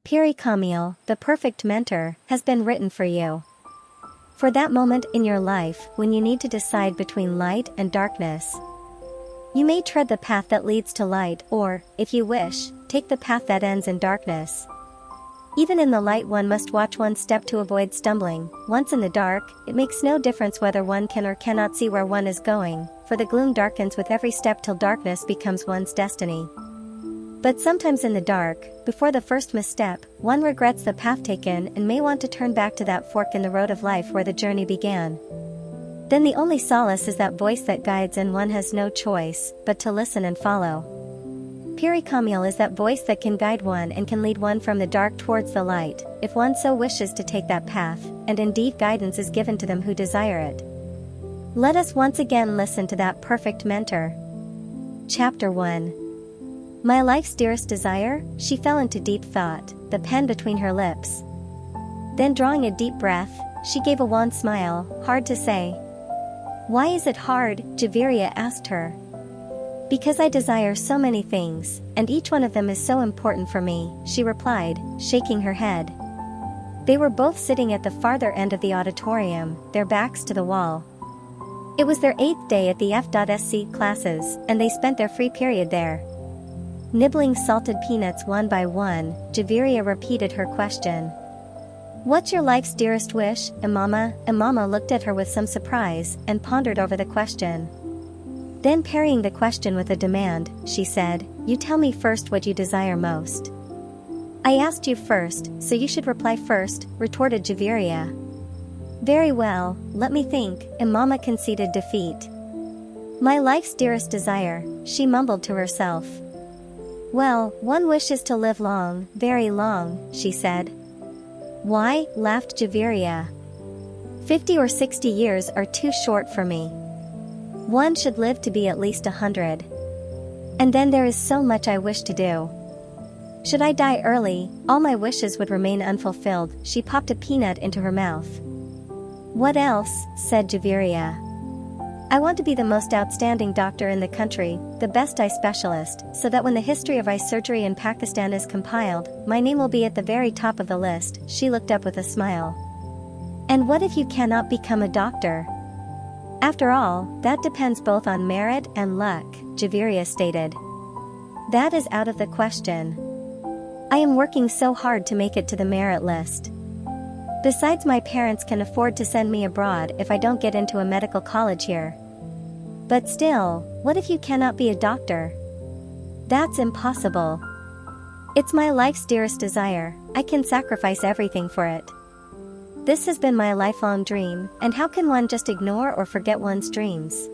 Pir-e-Kamil, the perfect mentor, has been written for you. For that moment in your life when you need to decide between light and darkness. You may tread the path that leads to light or, if you wish, take the path that ends in darkness. Even in the light one must watch one step to avoid stumbling. Once in the dark, it makes no difference whether one can or cannot see where one is going, for the gloom darkens with every step till darkness becomes one's destiny. But sometimes in the dark, before the first misstep, one regrets the path taken and may want to turn back to that fork in the road of life where the journey began. Then the only solace is that voice that guides, and one has no choice but to listen and follow. Pir-e-Kamil is that voice that can guide one and can lead one from the dark towards the light, if one so wishes to take that path, and indeed guidance is given to them who desire it. Let us once again listen to that perfect mentor. Chapter 1. My life's dearest desire? She fell into deep thought, the pen between her lips. Then drawing a deep breath, she gave a wan smile, hard to say. Why is it hard? Javiria asked her. Because I desire so many things, and each one of them is so important for me, she replied, shaking her head. They were both sitting at the farther end of the auditorium, their backs to the wall. It was their 8th day at the F.Sc classes, and they spent their free period there. Nibbling salted peanuts one by one, Javiria repeated her question. What's your life's dearest wish, Imama? Imama looked at her with some surprise, and pondered over the question. Then parrying the question with a demand, she said, You tell me first what you desire most. I asked you first, so you should reply first, retorted Javiria. Very well, let me think, Imama conceded defeat. My life's dearest desire, she mumbled to herself. Well, one wish is to live long, very long, she said. Why? Laughed Javiria. 50 or 60 years are too short for me. One should live to be at least 100. And then there is so much I wish to do. Should I die early, all my wishes would remain unfulfilled. She popped a peanut into her mouth. What else? Said Javiria. I want to be the most outstanding doctor in the country, the best eye specialist, so that when the history of eye surgery in Pakistan is compiled, my name will be at the very top of the list. She looked up with a smile. And what if you cannot become a doctor? After all, that depends both on merit and luck, Javiria stated. That is out of the question. I am working so hard to make it to the merit list. Besides, my parents can afford to send me abroad if I don't get into a medical college here. But still, what if you cannot be a doctor? That's impossible. It's my life's dearest desire, I can sacrifice everything for it. This has been my lifelong dream, and how can one just ignore or forget one's dreams?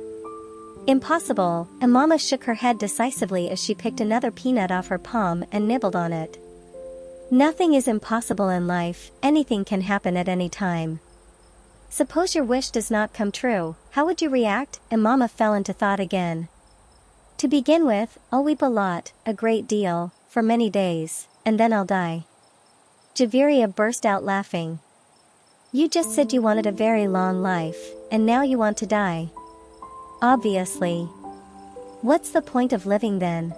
Impossible, Imama shook her head decisively as she picked another peanut off her palm and nibbled on it. Nothing is impossible in life, anything can happen at any time. Suppose your wish does not come true, how would you react? Imama fell into thought again. To begin with, I'll weep a lot, a great deal, for many days, and then I'll die. Javiria burst out laughing. You just said you wanted a very long life, and now you want to die. Obviously. What's the point of living then?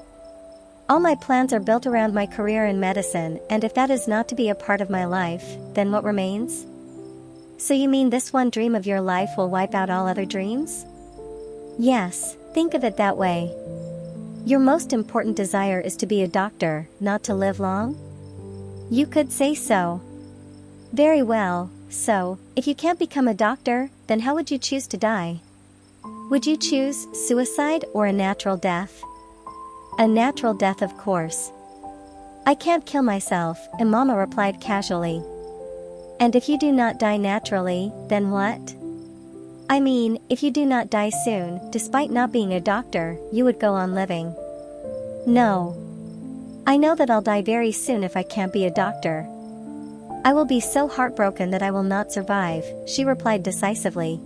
All my plans are built around my career in medicine, and if that is not to be a part of my life, then what remains? So you mean this one dream of your life will wipe out all other dreams? Yes, think of it that way. Your most important desire is to be a doctor, not to live long? You could say so. Very well, so, if you can't become a doctor, then how would you choose to die? Would you choose suicide or a natural death? A natural death, of course. I can't kill myself, Imama replied casually. And if you do not die naturally, then what? I mean, if you do not die soon, despite not being a doctor, you would go on living. No. I know that I'll die very soon if I can't be a doctor. I will be so heartbroken that I will not survive, she replied decisively.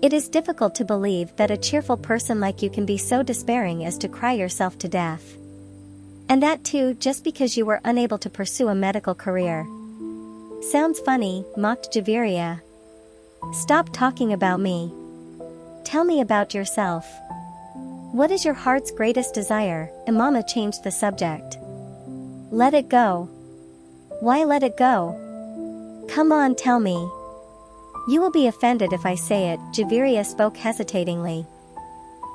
It is difficult to believe that a cheerful person like you can be so despairing as to cry yourself to death. And that too just because you were unable to pursue a medical career. Sounds funny, mocked Javiria. Stop talking about me. Tell me about yourself. What is your heart's greatest desire? Imama changed the subject. Let it go. Why let it go? Come on, tell me. You will be offended if I say it, Javiria spoke hesitatingly.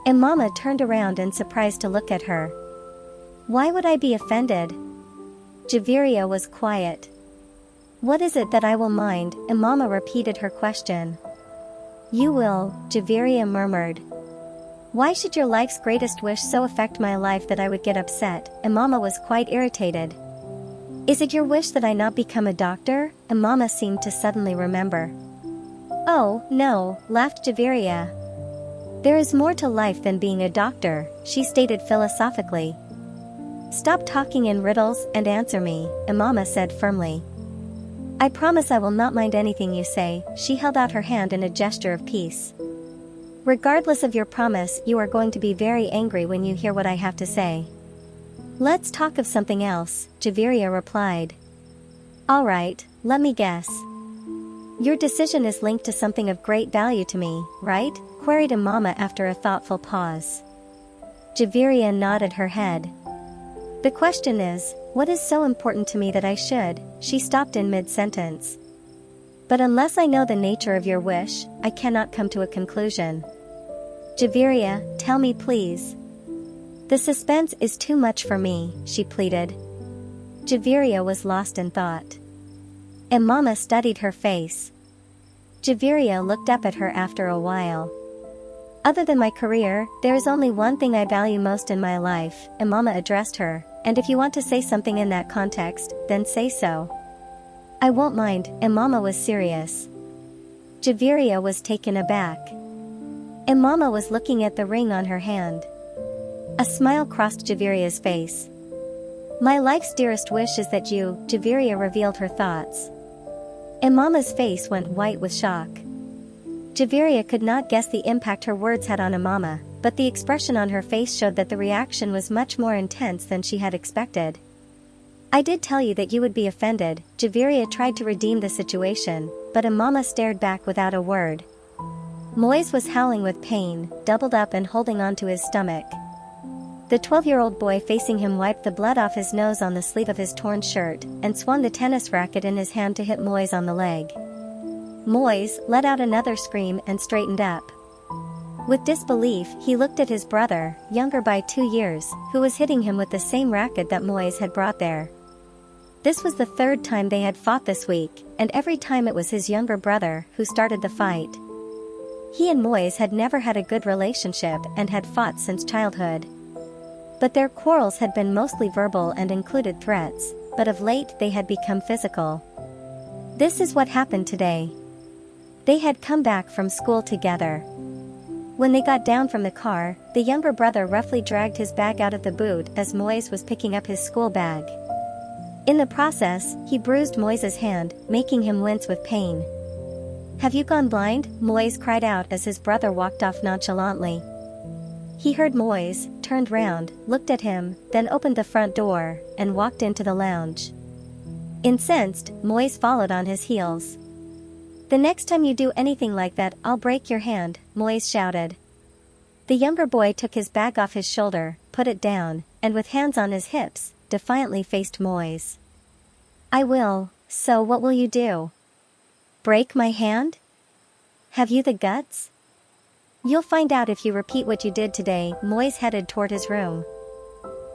And Mama turned around in surprise to look at her. Why would I be offended? Javiria was quiet. What is it that I will mind? And Mama repeated her question. You will, Javiria murmured. Why should your life's greatest wish so affect my life that I would get upset? And Mama was quite irritated. Is it your wish that I not become a doctor? And Mama seemed to suddenly remember. Oh, no, laughed Javiria. There is more to life than being a doctor, she stated philosophically. Stop talking in riddles and answer me, and Mama said firmly. I promise I will not mind anything you say. She held out her hand in a gesture of peace. Regardless of your promise, you are going to be very angry when you hear what I have to say. Let's talk of something else, Javiria replied. All right, let me guess. Your decision is linked to something of great value to me, right? Queried Mama after a thoughtful pause. Javiria nodded her head. The question is, what is so important to me that I should? She stopped in mid-sentence. But unless I know the nature of your wish, I cannot come to a conclusion. Javiria, tell me please. The suspense is too much for me, she pleaded. Javiria was lost in thought. And Mama studied her face. Javiria looked up at her after a while. Other than my career, there is only one thing I value most in my life, and Mama addressed her, and if you want to say something in that context, then say so. I won't mind, and Mama was serious. Javiria was taken aback. And Mama was looking at the ring on her hand. A smile crossed Javiria's face. My life's dearest wish is that you, Javiria revealed her thoughts. And Mama's face went white with shock. Javiria could not guess the impact her words had on Mama, but the expression on her face showed that the reaction was much more intense than she had expected. I did tell you that you would be offended. Javiria tried to redeem the situation, but Mama stared back without a word. Moise was howling with pain, doubled up and holding onto his stomach. The 12-year-old boy facing him wiped the blood off his nose on the sleeve of his torn shirt, and swung the tennis racket in his hand to hit Moise on the leg. Moise let out another scream and straightened up. With disbelief, he looked at his brother, younger by 2 years, who was hitting him with the same racket that Moise had brought there. This was the third time they had fought this week, and every time it was his younger brother who started the fight. He and Moise had never had a good relationship and had fought since childhood. But their quarrels had been mostly verbal and included threats, but of late they had become physical. This is what happened today. They had come back from school together. When they got down from the car, the younger brother roughly dragged his bag out of the boot as Moise was picking up his school bag. In the process, he bruised Moise's hand, making him wince with pain. Have you gone blind? Moise cried out as his brother walked off nonchalantly. He heard Moise, turned round, looked at him, then opened the front door, and walked into the lounge. Incensed, Moise followed on his heels. The next time you do anything like that, I'll break your hand, Moise shouted. The younger boy took his bag off his shoulder, put it down, and with hands on his hips, defiantly faced Moise. I will, so what will you do? Break my hand? Have you the guts? You'll find out if you repeat what you did today. Moise headed toward his room.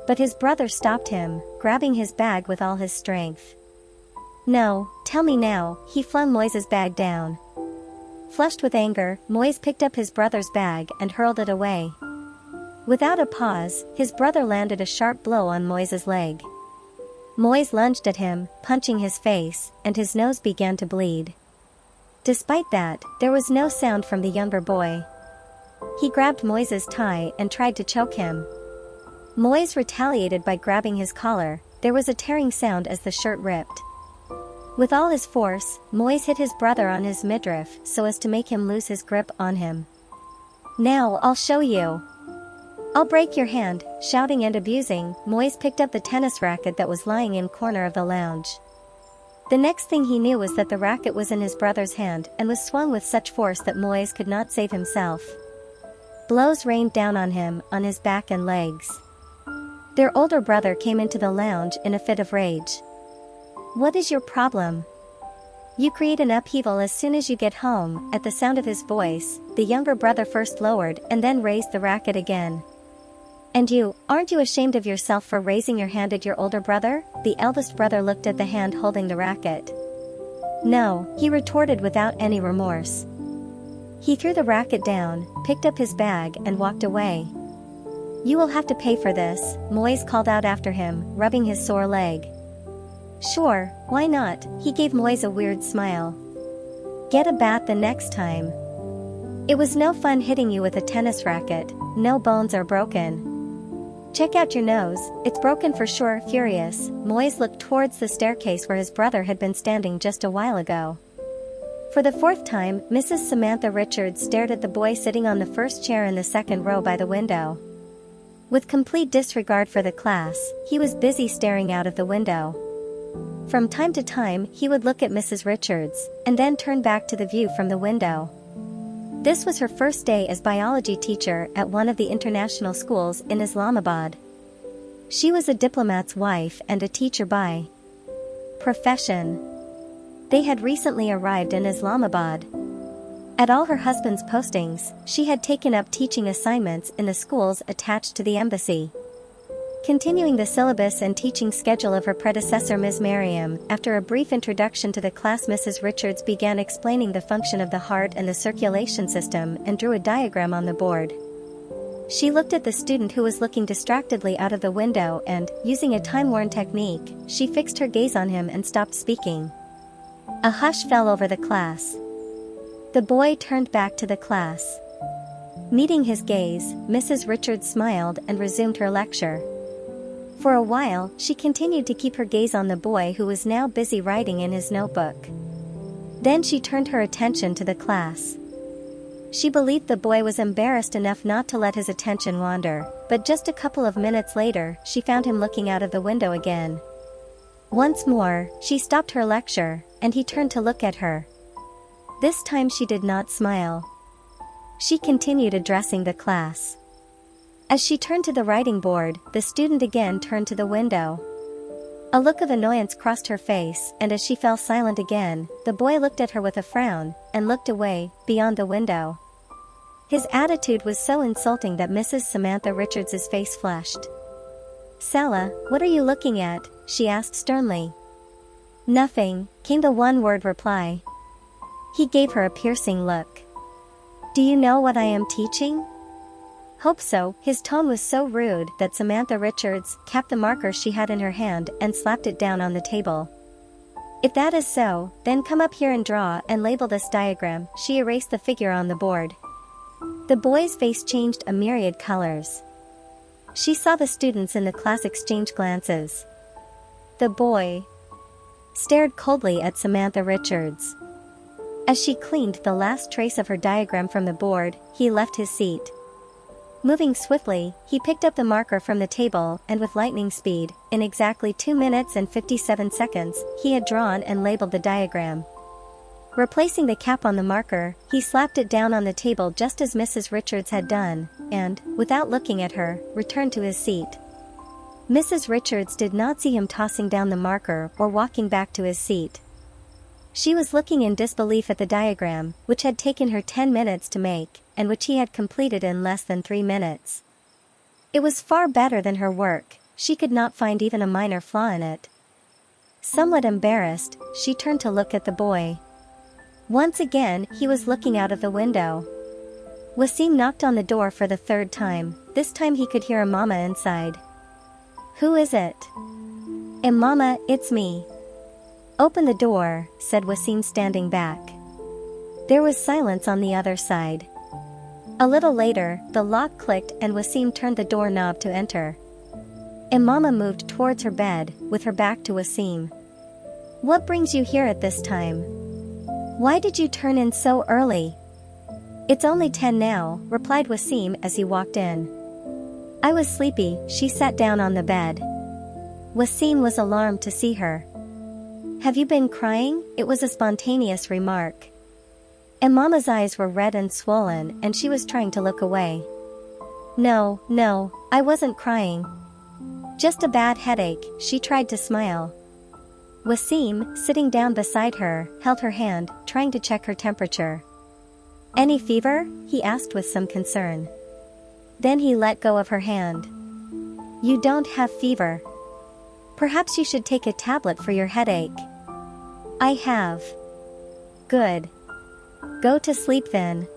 But his brother stopped him, grabbing his bag with all his strength. No, tell me now. He flung Moise's bag down. Flushed with anger, Moise picked up his brother's bag and hurled it away. Without a pause, his brother landed a sharp blow on Moise's leg. Moise lunged at him, punching his face, and his nose began to bleed. Despite that, there was no sound from the younger boy. He grabbed Moise's tie and tried to choke him. Moise retaliated by grabbing his collar. There was a tearing sound as the shirt ripped. With all his force, Moise hit his brother on his midriff so as to make him lose his grip on him. Now I'll show you. I'll break your hand. Shouting and abusing, Moise picked up the tennis racket that was lying in corner of the lounge. The next thing he knew was that the racket was in his brother's hand and was swung with such force that Moise could not save himself. Blows rained down on him, on his back and legs. Their older brother came into the lounge in a fit of rage. What is your problem? You create an upheaval as soon as you get home. At the sound of his voice, the younger brother first lowered and then raised the racket again. And you, aren't you ashamed of yourself for raising your hand at your older brother? The eldest brother looked at the hand holding the racket. No, he retorted without any remorse. He threw the racket down, picked up his bag and walked away. You will have to pay for this, Moise called out after him, rubbing his sore leg. Sure, why not? He gave Moise a weird smile. Get a bat the next time. It was no fun hitting you with a tennis racket, no bones are broken. Check out your nose, it's broken for sure. Furious, Moise looked towards the staircase where his brother had been standing just a while ago. For the fourth time, Mrs. Samantha Richards stared at the boy sitting on the first chair in the second row by the window. With complete disregard for the class, he was busy staring out of the window. From time to time, he would look at Mrs. Richards, and then turn back to the view from the window. This was her first day as biology teacher at one of the international schools in Islamabad. She was a diplomat's wife and a teacher by profession. They had recently arrived in Islamabad. At all her husband's postings, she had taken up teaching assignments in the schools attached to the embassy. Continuing the syllabus and teaching schedule of her predecessor Ms. Merriam, after a brief introduction to the class Mrs. Richards began explaining the function of the heart and the circulation system and drew a diagram on the board. She looked at the student who was looking distractedly out of the window and, using a time-worn technique, she fixed her gaze on him and stopped speaking. A hush fell over the class. The boy turned back to the class. Meeting his gaze, Mrs. Richards smiled and resumed her lecture. For a while, she continued to keep her gaze on the boy who was now busy writing in his notebook. Then she turned her attention to the class. She believed the boy was embarrassed enough not to let his attention wander, but just a couple of minutes later, she found him looking out of the window again. Once more, she stopped her lecture, and he turned to look at her. This time she did not smile. She continued addressing the class. As she turned to the writing board, the student again turned to the window. A look of annoyance crossed her face, and as she fell silent again, the boy looked at her with a frown, and looked away, beyond the window. His attitude was so insulting that Mrs. Samantha Richards's face flushed. "Sala, what are you looking at?" she asked sternly. "Nothing," came the one-word reply. He gave her a piercing look. "Do you know what I am teaching?" "Hope so." His tone was so rude that Samantha Richards capped the marker she had in her hand and slapped it down on the table. "If that is so, then come up here and draw and label this diagram." She erased the figure on the board. The boy's face changed a myriad colors. She saw the students in the class exchange glances. The boy stared coldly at Samantha Richards. As she cleaned the last trace of her diagram from the board, he left his seat. Moving swiftly, he picked up the marker from the table and with lightning speed, in exactly 2 minutes and 57 seconds, he had drawn and labeled the diagram. Replacing the cap on the marker, he slapped it down on the table just as Mrs. Richards had done, and, without looking at her, returned to his seat. Mrs. Richards did not see him tossing down the marker or walking back to his seat. She was looking in disbelief at the diagram, which had taken her 10 minutes to make, and which he had completed in less than 3 minutes. It was far better than her work, she could not find even a minor flaw in it. Somewhat embarrassed, she turned to look at the boy. Once again, he was looking out of the window. Wasim knocked on the door for the 3rd time, this time he could hear a mama inside. "Who is it?" "Mama, it's me." "Open the door," said Wasim standing back. There was silence on the other side. A little later, the lock clicked and Wasim turned the doorknob to enter. Mama moved towards her bed, with her back to Wasim. "What brings you here at this time? Why did you turn in so early?" "It's only 10 now," replied Wasim as he walked in. "I was sleepy." She sat down on the bed. Wasim was alarmed to see her. "Have you been crying?" It was a spontaneous remark. Mama's eyes were red and swollen and she was trying to look away. No, I wasn't crying. Just a bad headache." She tried to smile. Wasim, sitting down beside her, held her hand, trying to check her temperature. "Any fever?" he asked with some concern. Then he let go of her hand. "You don't have fever. Perhaps you should take a tablet for your headache." "I have." "Good. Go to sleep then.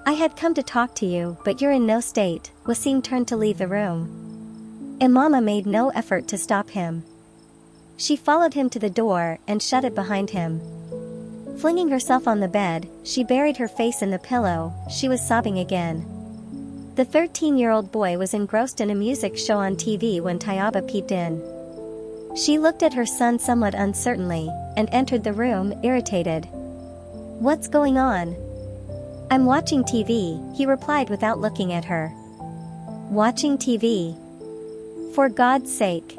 I had come to talk to you, but you're in no state." Wasim turned to leave the room. Imama made no effort to stop him. She followed him to the door and shut it behind him. Flinging herself on the bed, she buried her face in the pillow. She was sobbing again. The 13-year-old boy was engrossed in a music show on TV when Tayaba peeped in. She looked at her son somewhat uncertainly, and entered the room, irritated. "What's going on?" "I'm watching TV," he replied without looking at her. "Watching TV? For God's sake.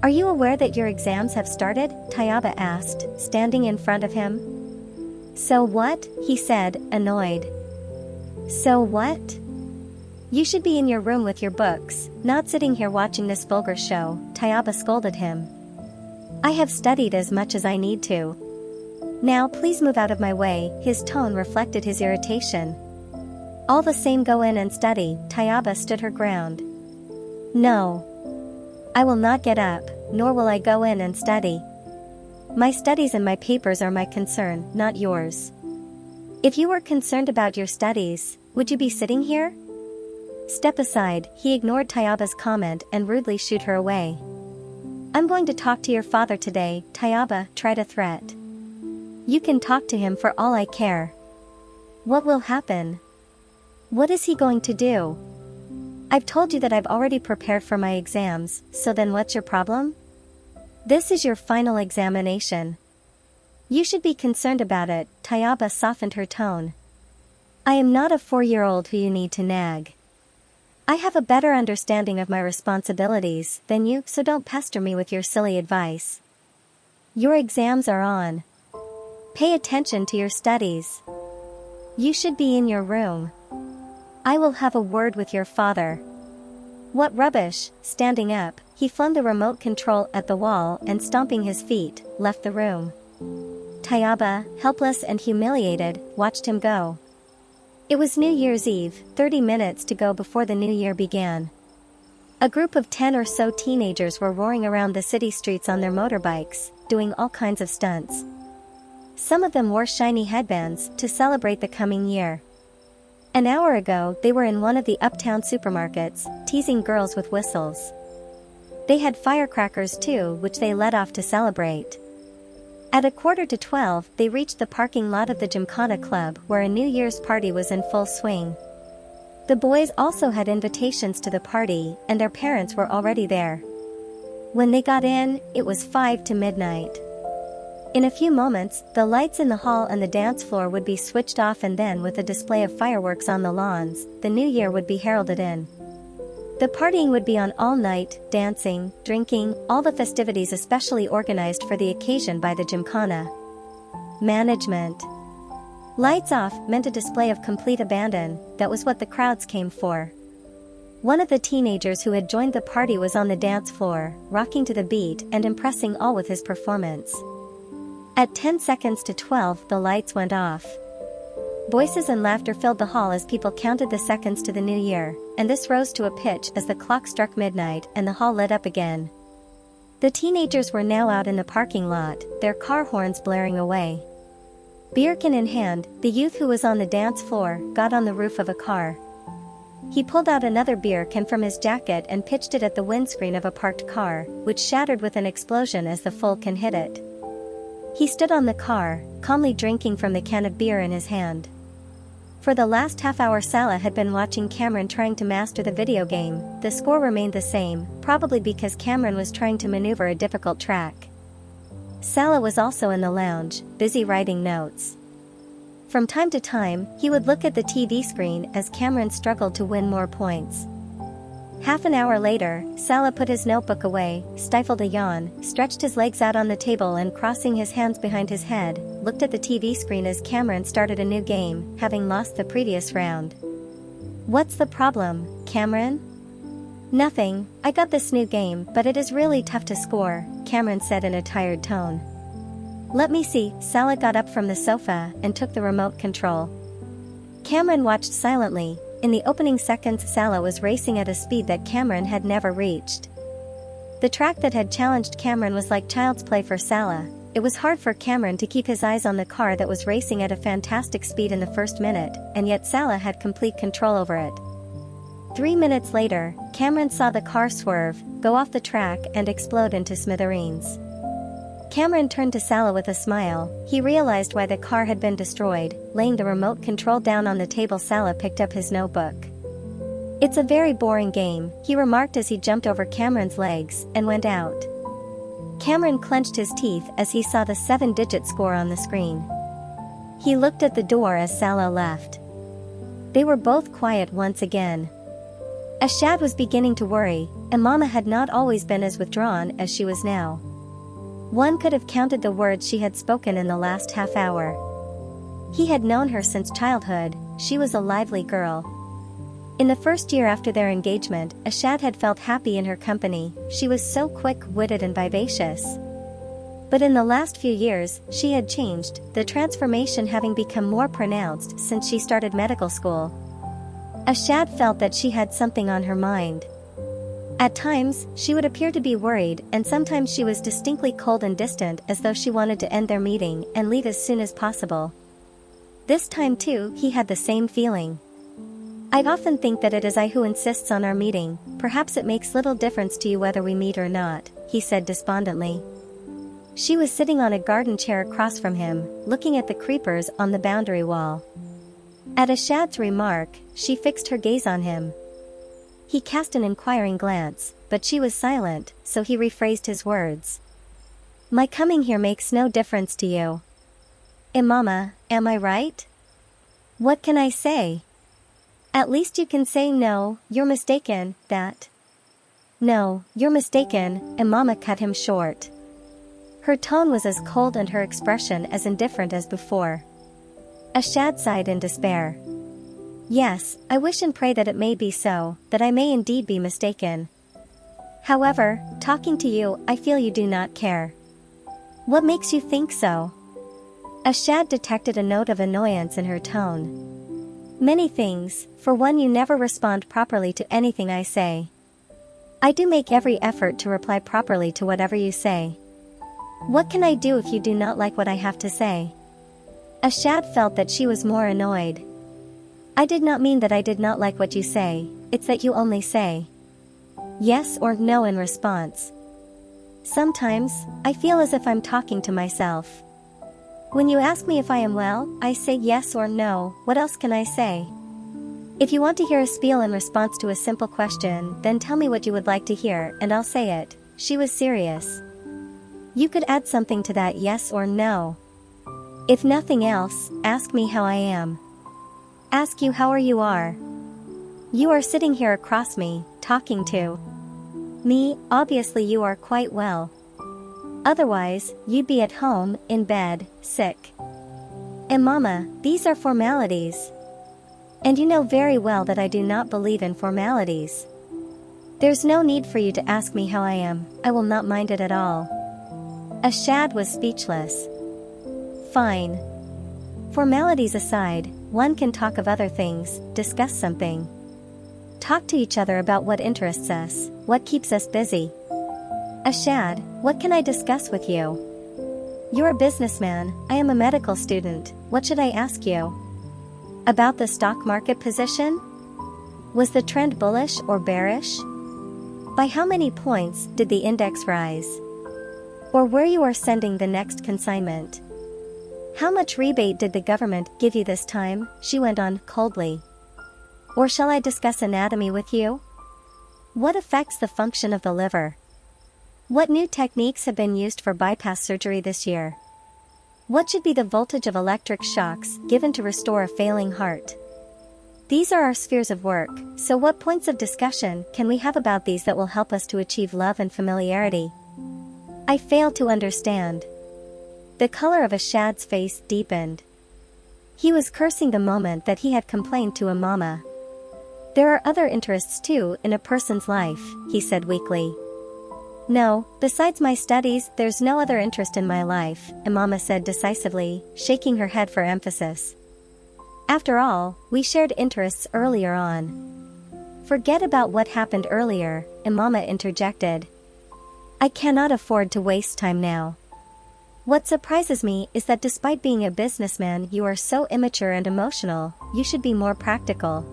Are you aware that your exams have started?" Tayaba asked, standing in front of him. "So what?" he said, annoyed. "So what? You should be in your room with your books, not sitting here watching this vulgar show," Tayaba scolded him. "I have studied as much as I need to. Now please move out of my way." His tone reflected his irritation. "All the same, go in and study." Tayaba stood her ground. "No. I will not get up, nor will I go in and study. My studies and my papers are my concern, not yours. If you were concerned about your studies, would you be sitting here?" "Step aside." He ignored Tayaba's comment and rudely shooed her away. "I'm going to talk to your father today." Tayaba tried a threat. "You can talk to him for all I care." "What will happen? What is he going to do?" "I've told you that I've already prepared for my exams, so then what's your problem? This is your final examination. You should be concerned about it." Tayaba softened her tone. "I am not a 4-year-old who you need to nag. I have a better understanding of my responsibilities than you, so don't pester me with your silly advice. Your exams are on. Pay attention to your studies. You should be in your room. I will have a word with your father." "What rubbish!" Standing up, he flung the remote control at the wall and, stomping his feet, left the room. Tayaba, helpless and humiliated, watched him go. It was New Year's Eve, 30 minutes to go before the new year began. A group of 10 or so teenagers were roaring around the city streets on their motorbikes, doing all kinds of stunts. Some of them wore shiny headbands to celebrate the coming year. An hour ago, they were in one of the uptown supermarkets, teasing girls with whistles. They had firecrackers too, which they let off to celebrate. At 11:45, they reached the parking lot of the Gymkhana Club, where a New Year's party was in full swing. The boys also had invitations to the party, and their parents were already there. When they got in, it was 5 to midnight. In a few moments, the lights in the hall and the dance floor would be switched off, and then, with a display of fireworks on the lawns, the new year would be heralded in. The partying would be on all night, dancing, drinking, all the festivities especially organized for the occasion by the Gymkhana management. Lights off meant a display of complete abandon. That was what the crowds came for. One of the teenagers who had joined the party was on the dance floor, rocking to the beat and impressing all with his performance. At 10 seconds to 12, the lights went off. Voices and laughter filled the hall as people counted the seconds to the new year, and this rose to a pitch as the clock struck midnight and the hall lit up again. The teenagers were now out in the parking lot, their car horns blaring away. Beer can in hand, the youth who was on the dance floor got on the roof of a car. He pulled out another beer can from his jacket and pitched it at the windscreen of a parked car, which shattered with an explosion as the full can hit it. He stood on the car, calmly drinking from the can of beer in his hand. For the last half hour, Salah had been watching Cameron trying to master the video game. The score remained the same, probably because Cameron was trying to maneuver a difficult track. Salah was also in the lounge, busy writing notes. From time to time, he would look at the TV screen as Cameron struggled to win more points. Half an hour later, Salah put his notebook away, stifled a yawn, stretched his legs out on the table and, crossing his hands behind his head, looked at the TV screen as Cameron started a new game, having lost the previous round. "What's the problem, Cameron?" "Nothing, I got this new game, but it is really tough to score. Cameron said in a tired tone. Let me see. Sala got up from the sofa and took the remote control. Cameron watched silently. In the opening seconds, Sala was racing at a speed that Cameron had never reached. The track that had challenged Cameron was like child's play for Sala. It was hard for Cameron to keep his eyes on the car that was racing at a fantastic speed in the first minute, and yet Sala had complete control over it. 3 minutes later, Cameron saw the car swerve, go off the track and explode into smithereens. Cameron turned to Sala with a smile. He realized why the car had been destroyed. Laying the remote control down on the table, Sala picked up his notebook. It's a very boring game, he remarked as he jumped over Cameron's legs and went out. Cameron clenched his teeth as he saw the 7-digit score on the screen. He looked at the door as Sala left. They were both quiet once again. Ashad was beginning to worry, and Mama had not always been as withdrawn as she was now. One could have counted the words she had spoken in the last half hour. He had known her since childhood. She was a lively girl. In the first year after their engagement, Ashad had felt happy in her company. She was so quick-witted and vivacious. But in the last few years, she had changed, the transformation having become more pronounced since she started medical school. Ashad felt that she had something on her mind. At times, she would appear to be worried, and sometimes she was distinctly cold and distant, as though she wanted to end their meeting and leave as soon as possible. This time too, he had the same feeling. I often think that it is I who insists on our meeting. Perhaps it makes little difference to you whether we meet or not, he said despondently. She was sitting on a garden chair across from him, looking at the creepers on the boundary wall. At Ashad's remark, she fixed her gaze on him. He cast an inquiring glance, but she was silent, so he rephrased his words. My coming here makes no difference to you. Mama, am I right? What can I say? At least you can say no, you're mistaken, that. No, you're mistaken, and Mama cut him short. Her tone was as cold and her expression as indifferent as before. Ashad sighed in despair. Yes, I wish and pray that it may be so, that I may indeed be mistaken. However, talking to you, I feel you do not care. What makes you think so? Ashad detected a note of annoyance in her tone. Many things. For one, you never respond properly to anything I say. I do make every effort to reply properly to whatever you say. What can I do if you do not like what I have to say? Ashad felt that she was more annoyed. I did not mean that I did not like what you say, it's that you only say yes or no in response. Sometimes, I feel as if I'm talking to myself. When you ask me if I am well, I say yes or no. What else can I say? If you want to hear a spiel in response to a simple question, then tell me what you would like to hear and I'll say it. She was serious. You could add something to that yes or no. If nothing else, ask me how I am. Ask you how you are. You are sitting here across me, talking to me. Obviously you are quite well. Otherwise, you'd be at home, in bed, sick. And Mama, these are formalities. And you know very well that I do not believe in formalities. There's no need for you to ask me how I am, I will not mind it at all. Ashad was speechless. Fine. Formalities aside, one can talk of other things, discuss something. Talk to each other about what interests us, what keeps us busy. Ashad, what can I discuss with you? You're a businessman, I am a medical student, what should I ask you? About the stock market position? Was the trend bullish or bearish? By how many points did the index rise? Or where you are sending the next consignment? How much rebate did the government give you this time? She went on coldly. Or shall I discuss anatomy with you? What affects the function of the liver? What new techniques have been used for bypass surgery this year? What should be the voltage of electric shocks given to restore a failing heart? These are our spheres of work, so what points of discussion can we have about these that will help us to achieve love and familiarity? I fail to understand. The color of Ashad's face deepened. He was cursing the moment that he had complained to a mama. There are other interests too in a person's life, he said weakly. No, besides my studies, there's no other interest in my life, Imama said decisively, shaking her head for emphasis. After all, we shared interests earlier on. Forget about what happened earlier, Imama interjected. I cannot afford to waste time now. What surprises me is that despite being a businessman you are so immature and emotional. You should be more practical.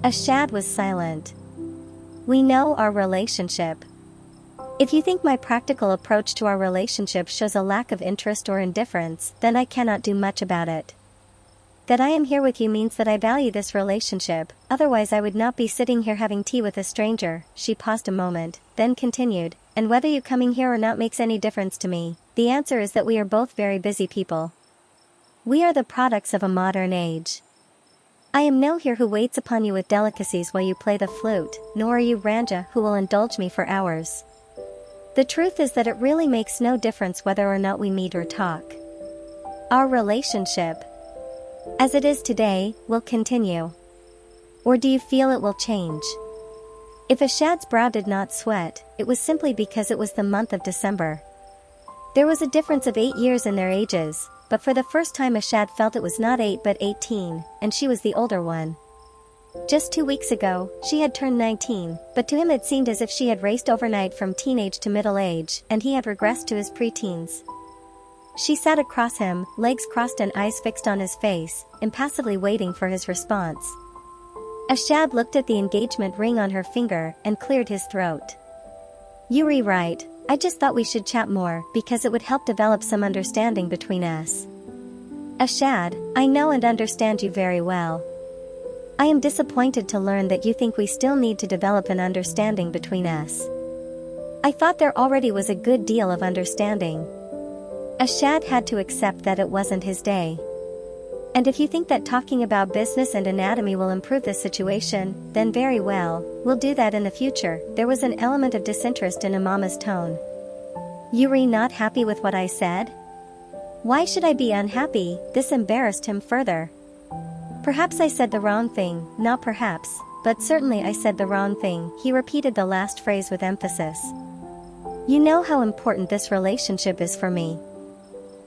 Ashad was silent. We know our relationship. If you think my practical approach to our relationship shows a lack of interest or indifference, then I cannot do much about it. That I am here with you means that I value this relationship, otherwise I would not be sitting here having tea with a stranger. She paused a moment, then continued, and whether you coming here or not makes any difference to me. The answer is that we are both very busy people. We are the products of a modern age. I am no here who waits upon you with delicacies while you play the flute, nor are you Ranja who will indulge me for hours. The truth is that it really makes no difference whether or not we meet or talk. Our relationship, as it is today, will continue. Or do you feel it will change? If Ashad's brow did not sweat, it was simply because it was the month of December. There was a difference of 8 years in their ages, but for the first time Ashad felt it was not 8 but 18, and she was the older one. Just 2 weeks ago, she had turned 19, but to him it seemed as if she had raced overnight from teenage to middle age, and he had regressed to his preteens. She sat across him, legs crossed and eyes fixed on his face, impassively waiting for his response. Ashad looked at the engagement ring on her finger and cleared his throat. You're right, I just thought we should chat more because it would help develop some understanding between us. Ashad, I know and understand you very well. I am disappointed to learn that you think we still need to develop an understanding between us. I thought there already was a good deal of understanding. Ashad had to accept that it wasn't his day. And if you think that talking about business and anatomy will improve the situation, then very well, we'll do that in the future. There was an element of disinterest in Imama's tone. You're not happy with what I said? Why should I be unhappy? This embarrassed him further. Perhaps I said the wrong thing, not perhaps, but certainly I said the wrong thing. He repeated the last phrase with emphasis. You know how important this relationship is for me.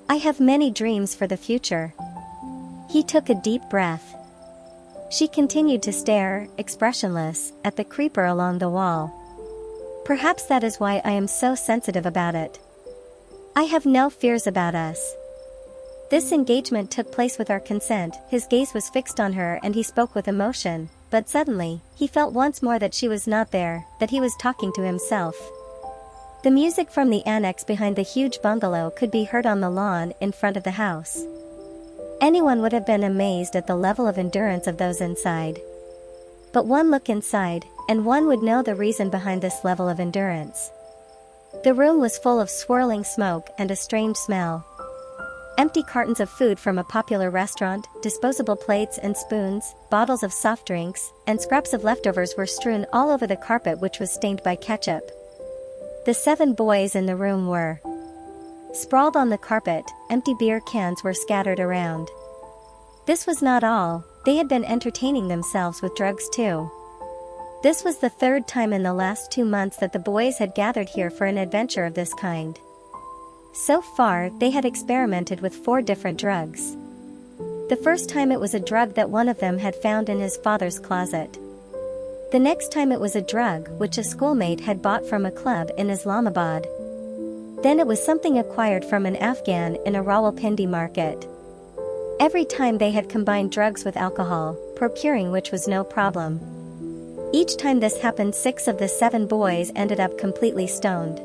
I have many dreams for the future. He took a deep breath. She continued to stare, expressionless, at the creeper along the wall. Perhaps that is why I am so sensitive about it. I have no fears about us. This engagement took place with our consent. His gaze was fixed on her and he spoke with emotion, but suddenly, he felt once more that she was not there, that he was talking to himself. The music from the annex behind the huge bungalow could be heard on the lawn in front of the house. Anyone would have been amazed at the level of endurance of those inside. But one look inside, and one would know the reason behind this level of endurance. The room was full of swirling smoke and a strange smell. Empty cartons of food from a popular restaurant, disposable plates and spoons, bottles of soft drinks, and scraps of leftovers were strewn all over the carpet, which was stained by ketchup. The 7 boys in the room were sprawled on the carpet. Empty beer cans were scattered around. This was not all, they had been entertaining themselves with drugs too. This was the 3rd time in the last 2 months that the boys had gathered here for an adventure of this kind. So far, they had experimented with 4 different drugs. The first time it was a drug that one of them had found in his father's closet. The next time it was a drug which a schoolmate had bought from a club in Islamabad. Then it was something acquired from an Afghan in a Rawalpindi market. Every time they had combined drugs with alcohol, procuring which was no problem. Each time this happened, 6 of the 7 boys ended up completely stoned.